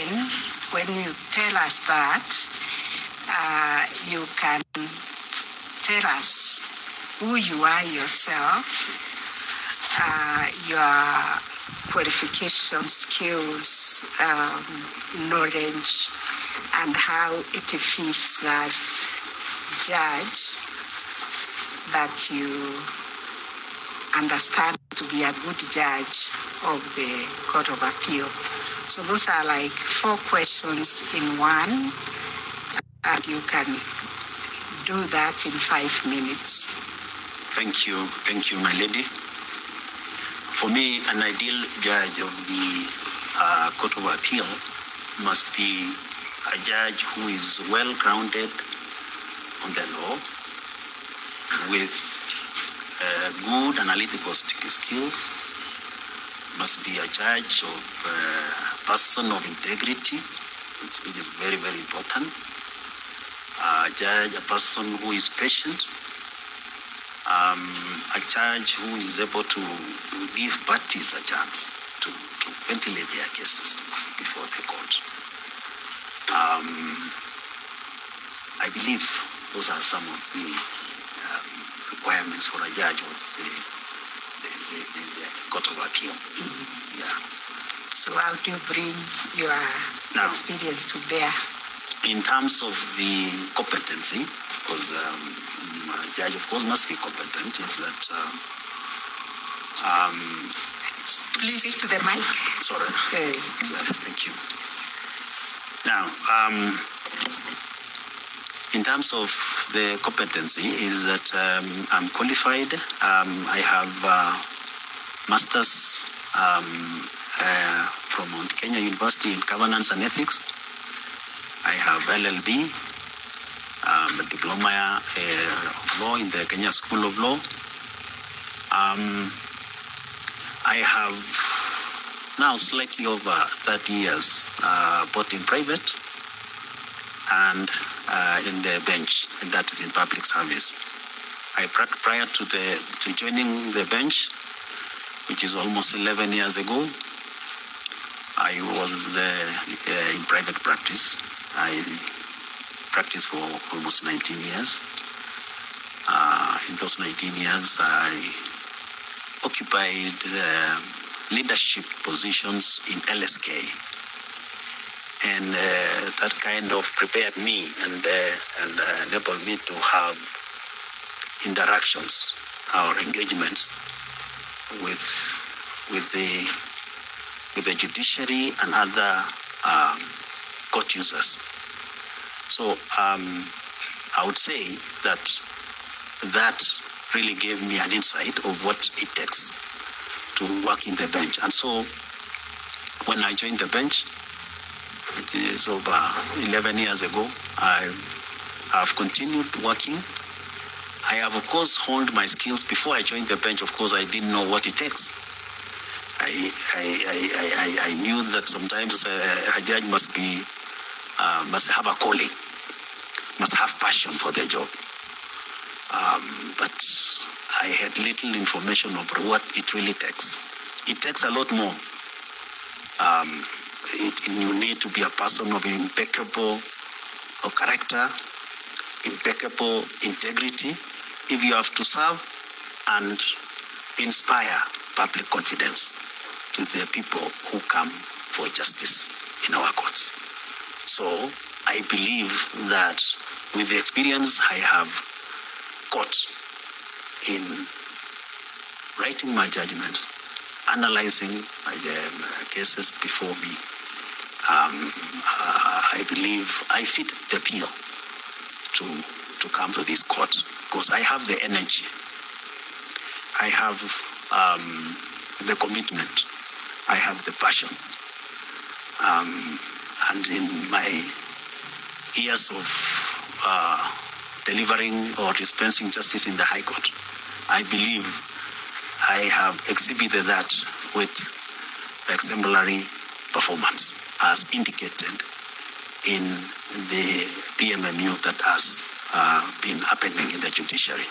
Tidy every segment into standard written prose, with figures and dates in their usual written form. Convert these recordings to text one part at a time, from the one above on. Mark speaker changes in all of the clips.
Speaker 1: then, when you tell us that, you can tell us who you are yourself, your qualifications, skills, knowledge, and how it fits that judge that you understand to be a good judge of the Court of Appeal. So those are like 4 questions in one, and you can do that in 5 minutes.
Speaker 2: Thank you, my lady. For me, an ideal judge of the Court of Appeal must be a judge who is well-grounded on the law, with good analytical skills, must be a judge of a person of integrity, which is very, very important. A person who is patient, a judge who is able to give parties a chance to ventilate their cases before the court. I believe those are some of the requirements for a judge of the Court of Appeal. Mm-hmm. Yeah.
Speaker 1: So how do you bring your experience to bear?
Speaker 2: In terms of the competency, because a judge, of course, must be competent. It's that.
Speaker 1: Please speak to the mic.
Speaker 2: Sorry.
Speaker 1: Okay.
Speaker 2: Thank you. Now, in terms of the competency, is that I'm qualified. I have masters from Mount Kenya University in governance and ethics. I have LLB, a diploma of law in the Kenya School of Law. I have now slightly over 30 years, both in private and in the bench, and that is in public service. Prior to joining the bench, which is almost 11 years ago, I was in private practice. I practiced for almost 19 years. In those 19 years, I occupied leadership positions in LSK. And that kind of prepared me and enabled me to have interactions or engagements with the judiciary and other court users. So I would say that really gave me an insight of what it takes to work in the bench. And so when I joined the bench, it is over 11 years ago, I have continued working. I have, of course, honed my skills. Before I joined the bench, of course, I didn't know what it takes. I knew that sometimes a judge must have a calling, must have passion for their job. But I had little information about what it really takes. It takes a lot more. You need to be a person of impeccable character, impeccable integrity, if you have to serve and inspire public confidence to the people who come for justice in our courts. So I believe that with the experience I have got in writing my judgments, analyzing my cases before me, I believe I fit the bill to come to this court because I have the energy, I have the commitment, I have the passion, and in my years of delivering or dispensing justice in the High Court, I believe I have exhibited that with exemplary performance as indicated in the PMMU that has been happening in the judiciary.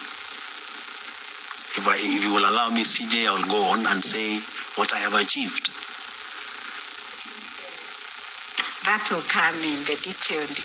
Speaker 2: If you will allow me, CJ, I will go on and say what I have achieved.
Speaker 1: That will come in the detailed